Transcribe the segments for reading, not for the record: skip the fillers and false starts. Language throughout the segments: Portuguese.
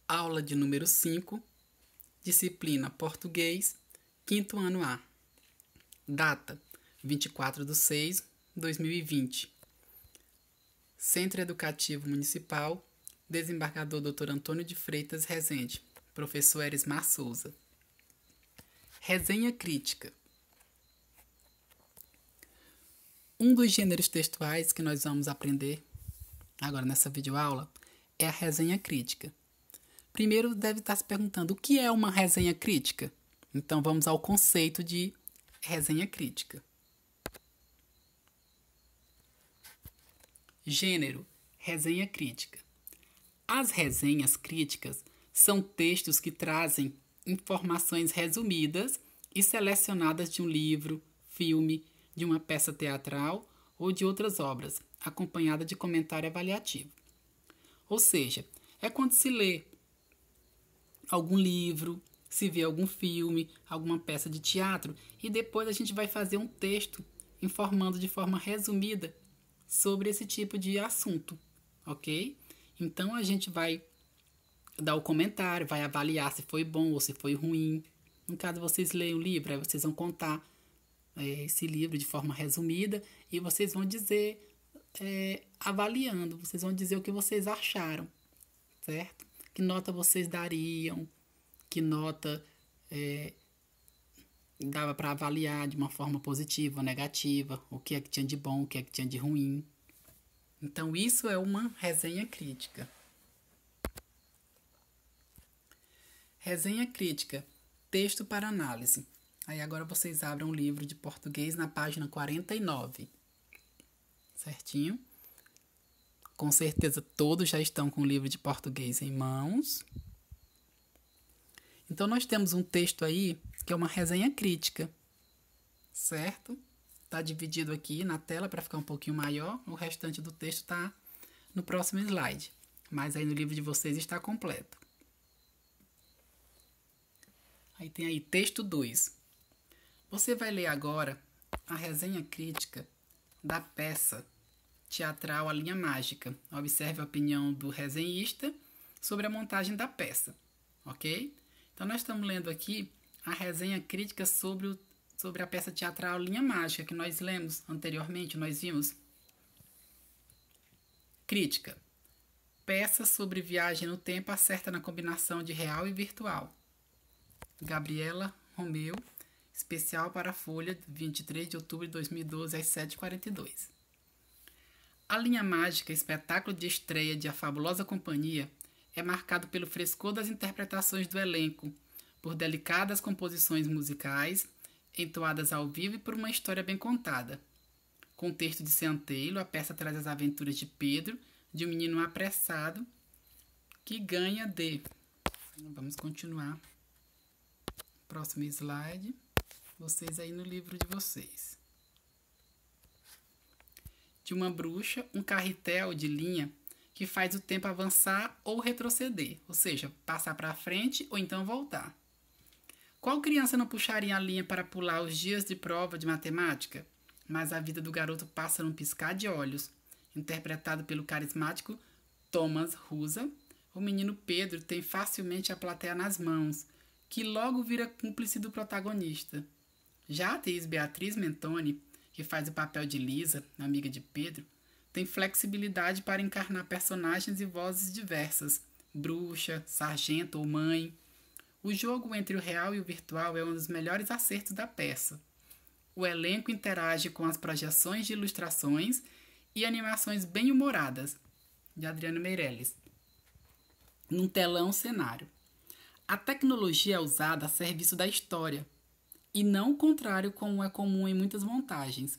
Aula de número 5, disciplina Português, 5º ano A. Data: 24/6/2020. Centro Educativo Municipal, desembargador Dr. Antônio de Freitas Rezende, professor Erismar Souza. Resenha crítica. Um dos gêneros textuais que nós vamos aprender agora nessa videoaula é a resenha crítica. Primeiro deve estar se perguntando o que é uma resenha crítica? Então vamos ao conceito de resenha crítica. Gênero: resenha crítica. As resenhas críticas são textos que trazem informações resumidas e selecionadas de um livro, filme, de uma peça teatral ou de outras obras, acompanhada de comentário avaliativo. Ou seja, é quando se lê algum livro, se vê algum filme, alguma peça de teatro e depois a gente vai fazer um texto informando de forma resumida sobre esse tipo de assunto, ok? Então a gente vai dar o comentário, vai avaliar se foi bom ou se foi ruim. No caso, vocês leem o livro, aí vocês vão contar esse livro de forma resumida e vocês vão dizer, avaliando, vocês vão dizer o que vocês acharam, certo? Que nota vocês dariam, que nota dava para avaliar de uma forma positiva ou negativa, o que é que tinha de bom, o que é que tinha de ruim. Então isso é uma resenha crítica. Resenha crítica, texto para análise. Aí agora vocês abram o livro de português na página 49. Certinho? Com certeza todos já estão com o livro de português em mãos. Então nós temos um texto aí que é uma resenha crítica. Certo? Está dividido aqui na tela para ficar um pouquinho maior. O restante do texto está no próximo slide. Mas aí no livro de vocês está completo. Aí tem aí texto 2. Você vai ler agora a resenha crítica da peça teatral A Linha Mágica. Observe a opinião do resenhista sobre a montagem da peça, ok? Então nós estamos lendo aqui a resenha crítica sobre a peça teatral Linha Mágica, que nós lemos anteriormente, nós vimos. Crítica. Peça sobre viagem no tempo acerta na combinação de real e virtual. Gabriela Romeu, especial para a Folha, 23 de outubro de 2012, às 7h42. A Linha Mágica, espetáculo de estreia de A Fabulosa Companhia, é marcado pelo frescor das interpretações do elenco, por delicadas composições musicais, entoadas ao vivo e por uma história bem contada. Com o texto de Sean Taylor, a peça traz as aventuras de Pedro, de um menino apressado, que ganha de... Vamos continuar. Próximo slide. Vocês aí no livro de vocês. De uma bruxa, um carretel de linha que faz o tempo avançar ou retroceder, ou seja, passar para frente ou então voltar. Qual criança não puxaria a linha para pular os dias de prova de matemática? Mas a vida do garoto passa num piscar de olhos. Interpretado pelo carismático Thomas Rusa, o menino Pedro tem facilmente a plateia nas mãos, que logo vira cúmplice do protagonista. Já a atriz Beatriz Mentoni, que faz o papel de Lisa, amiga de Pedro, tem flexibilidade para encarnar personagens e vozes diversas, bruxa, sargento ou mãe. O jogo entre o real e o virtual é um dos melhores acertos da peça. O elenco interage com as projeções de ilustrações e animações bem-humoradas, de Adriano Meirelles, num telão cenário. A tecnologia é usada a serviço da história, e não o contrário como é comum em muitas montagens.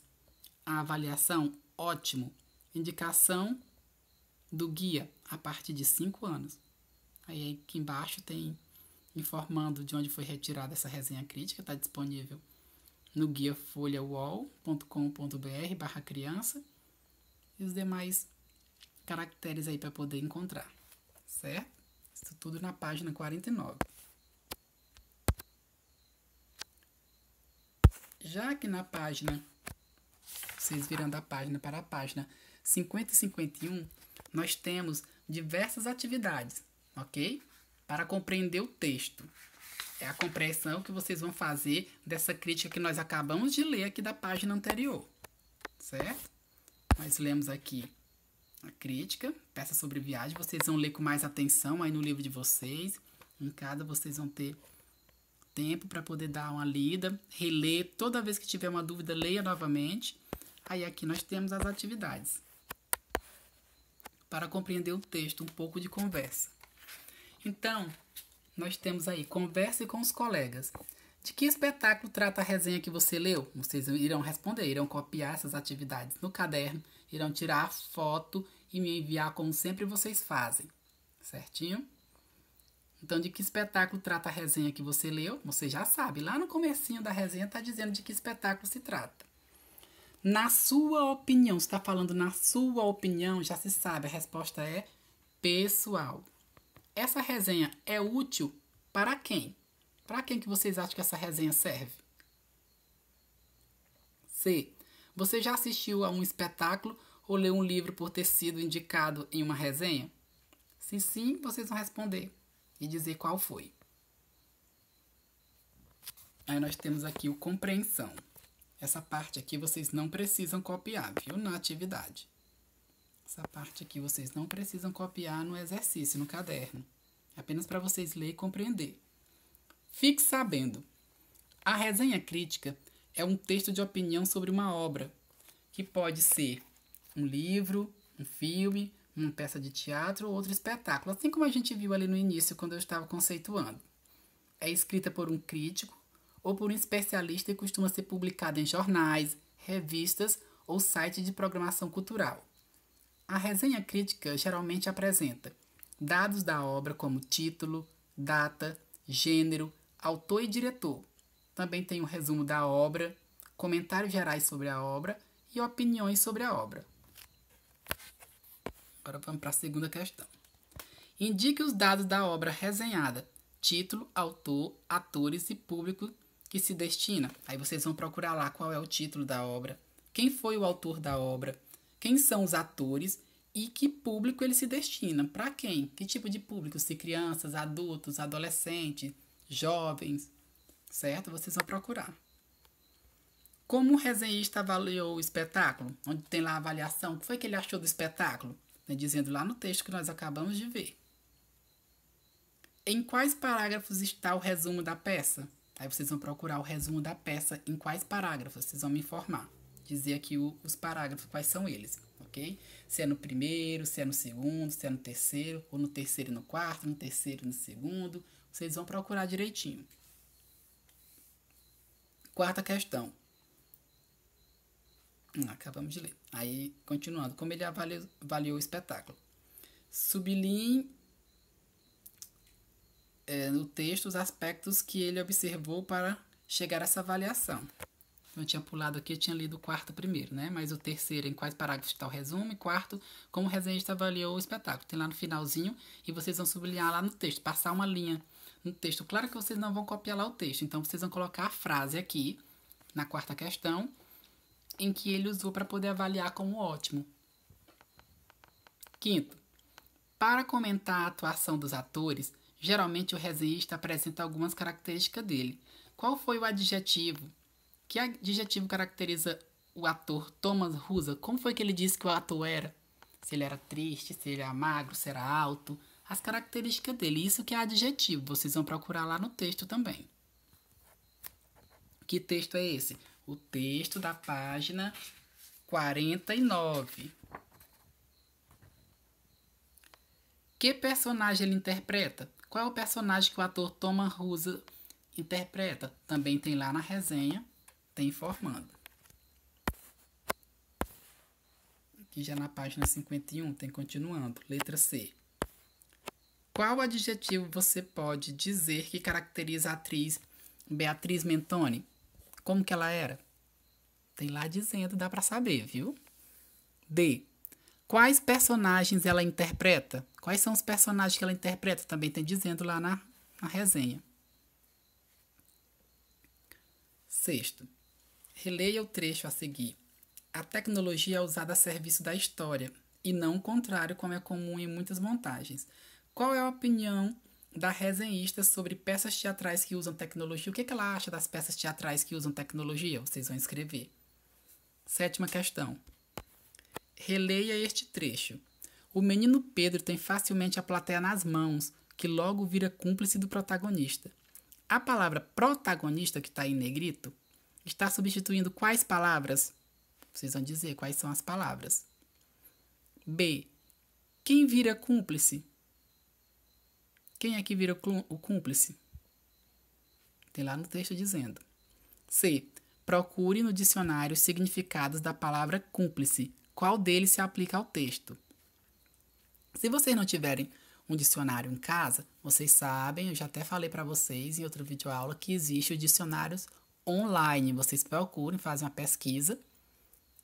A avaliação, ótimo. Indicação do guia, a partir de 5 anos. Aí aqui embaixo tem informando de onde foi retirada essa resenha crítica, está disponível no guia folhawall.com.br/criança e os demais caracteres aí para poder encontrar, certo? Isso tudo na página 49. Já que na página, vocês viram da página para a página 50 e 51, nós temos diversas atividades, ok? para compreender o texto. É a compreensão que vocês vão fazer dessa crítica que nós acabamos de ler aqui da página anterior, certo? Nós lemos aqui a crítica, peça sobre viagem. Vocês vão ler com mais atenção aí no livro de vocês. Em cada vocês vão ter tempo para poder dar uma lida, reler. Toda vez que tiver uma dúvida, leia novamente. Aí aqui nós temos as atividades. Para compreender o texto, um pouco de conversa. Então, nós temos aí, converse com os colegas. De que espetáculo trata a resenha que você leu? Vocês irão responder, irão copiar essas atividades no caderno, irão tirar a foto e me enviar como sempre vocês fazem. Certinho? Então, de que espetáculo trata a resenha que você leu? Você já sabe, lá no comecinho da resenha está dizendo de que espetáculo se trata. Na sua opinião, você está falando na sua opinião, já se sabe, a resposta é pessoal. Essa resenha é útil para quem? Para quem que vocês acham que essa resenha serve? C. Você já assistiu a um espetáculo ou leu um livro por ter sido indicado em uma resenha? Se sim, vocês vão responder e dizer qual foi. Aí nós temos aqui o compreensão. Essa parte aqui vocês não precisam copiar, viu? Na atividade. Essa parte aqui vocês não precisam copiar no exercício, no caderno. É apenas para vocês ler e compreender. Fique sabendo. A resenha crítica é um texto de opinião sobre uma obra, que pode ser um livro, um filme, uma peça de teatro ou outro espetáculo, assim como a gente viu ali no início, quando eu estava conceituando. É escrita por um crítico ou por um especialista e costuma ser publicada em jornais, revistas ou sites de programação cultural. A resenha crítica geralmente apresenta dados da obra como título, data, gênero, autor e diretor. Também tem um resumo da obra, comentários gerais sobre a obra e opiniões sobre a obra. Agora vamos para a segunda questão. Indique os dados da obra resenhada. Título, autor, atores e público que se destina. Aí vocês vão procurar lá qual é o título da obra, quem foi o autor da obra, quem são os atores e que público ele se destina. Para quem? Que tipo de público? Se crianças, adultos, adolescentes, jovens, certo? Vocês vão procurar. Como o resenhista avaliou o espetáculo? Onde tem lá a avaliação. O que foi que ele achou do espetáculo? Dizendo lá no texto que nós acabamos de ver. Em quais parágrafos está o resumo da peça? Aí vocês vão procurar o resumo da peça em quais parágrafos. Vocês vão me informar. Dizer aqui os parágrafos, quais são eles, ok? Se é no primeiro, se é no segundo, se é no terceiro, ou no terceiro e no quarto, no terceiro e no segundo. Vocês vão procurar direitinho. Quarta questão. Acabamos de ler. Aí, continuando. Como ele avaliou o espetáculo? Sublinhe no texto os aspectos que ele observou para chegar a essa avaliação. Eu tinha pulado aqui, eu tinha lido o quarto primeiro, né? Mas o terceiro, em quais parágrafos está o resumo, e quarto, como o resenhista avaliou o espetáculo. Tem lá no finalzinho e vocês vão sublinhar lá no texto, passar uma linha no texto. Claro que vocês não vão copiar lá o texto, então vocês vão colocar a frase aqui, na quarta questão, em que ele usou para poder avaliar como ótimo. Quinto, para comentar a atuação dos atores, geralmente o resenhista apresenta algumas características dele. Qual foi o adjetivo? Que adjetivo caracteriza o ator Thomas Rusa? Como foi que ele disse que o ator era? Se ele era triste, se ele era magro, se era alto. As características dele. Isso que é adjetivo. Vocês vão procurar lá no texto também. Que texto é esse? O texto da página 49. Que personagem ele interpreta? Qual é o personagem que o ator Thomas Rusa interpreta? Também tem lá na resenha, tem informando. Aqui já na página 51, tem continuando. Letra C. Qual adjetivo você pode dizer que caracteriza a atriz Beatriz Mentoni? Como que ela era? Tem lá dizendo, dá pra saber, viu? D. Quais personagens ela interpreta? Quais são os personagens que ela interpreta? Também tem dizendo lá na resenha. Sexto. Releia o trecho a seguir. A tecnologia é usada a serviço da história e não o contrário, como é comum em muitas montagens. Qual é a opinião da resenhista sobre peças teatrais que usam tecnologia. O que ela acha das peças teatrais que usam tecnologia? Vocês vão escrever. 7ª questão. Releia este trecho. O menino Pedro tem facilmente a plateia nas mãos, que logo vira cúmplice do protagonista. A palavra protagonista, que está em negrito, está substituindo quais palavras? Vocês vão dizer quais são as palavras. B. Quem vira cúmplice? Quem é que vira o cúmplice? Tem lá no texto dizendo. C. Procure no dicionário os significados da palavra cúmplice. Qual deles se aplica ao texto? Se vocês não tiverem um dicionário em casa, vocês sabem, eu já até falei para vocês em outra videoaula que existe os dicionários online. Vocês procurem, fazem uma pesquisa,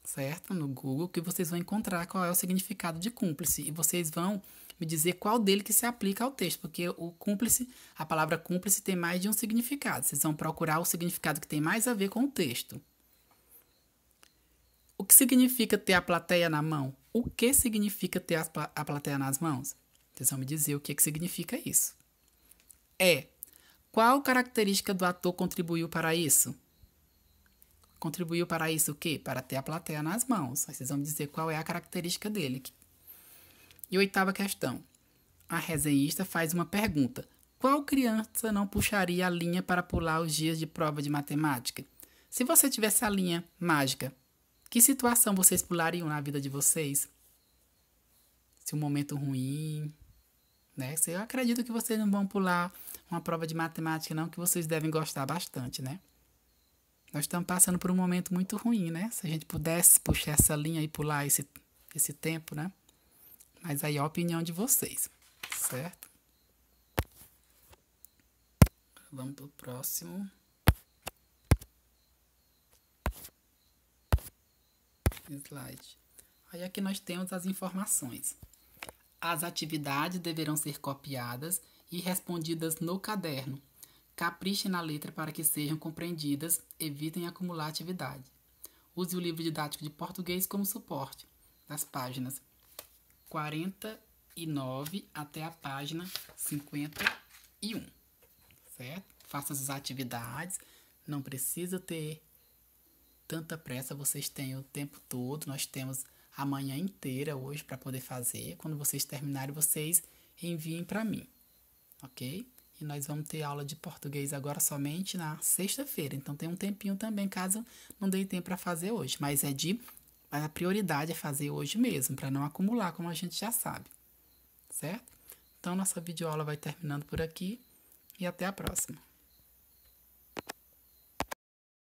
certo? No Google, que vocês vão encontrar qual é o significado de cúmplice. E vocês vão me dizer qual dele que se aplica ao texto, porque o cúmplice, a palavra cúmplice tem mais de um significado. Vocês vão procurar o significado que tem mais a ver com o texto. O que significa ter a plateia na mão? O que significa ter a plateia nas mãos? Vocês vão me dizer o que significa isso. Qual característica do ator contribuiu para isso? Contribuiu para isso o quê? Para ter a plateia nas mãos. Aí vocês vão me dizer qual é a característica dele. E 8ª questão. A resenhista faz uma pergunta. Qual criança não puxaria a linha para pular os dias de prova de matemática? Se você tivesse a linha mágica, que situação vocês pulariam na vida de vocês? Se um momento ruim, né? Eu acredito que vocês não vão pular uma prova de matemática, não, que vocês devem gostar bastante, né? Nós estamos passando por um momento muito ruim, né? Se a gente pudesse puxar essa linha e pular esse tempo, né? Mas aí é a opinião de vocês, certo? Vamos para o próximo. Slide. Aí aqui nós temos as informações. As atividades deverão ser copiadas e respondidas no caderno. Capriche na letra para que sejam compreendidas, evitem acumular atividade. Use o livro didático de português como suporte, das páginas 49 até a página 51, certo? Faça as atividades, não precisa ter tanta pressa, vocês têm o tempo todo, nós temos a manhã inteira hoje para poder fazer. Quando vocês terminarem, vocês enviem para mim, ok? E nós vamos ter aula de português agora somente na sexta-feira. Então tem um tempinho também, caso não dê tempo para fazer hoje. Mas a prioridade é fazer hoje mesmo, para não acumular, como a gente já sabe. Certo? Então nossa videoaula vai terminando por aqui e até a próxima.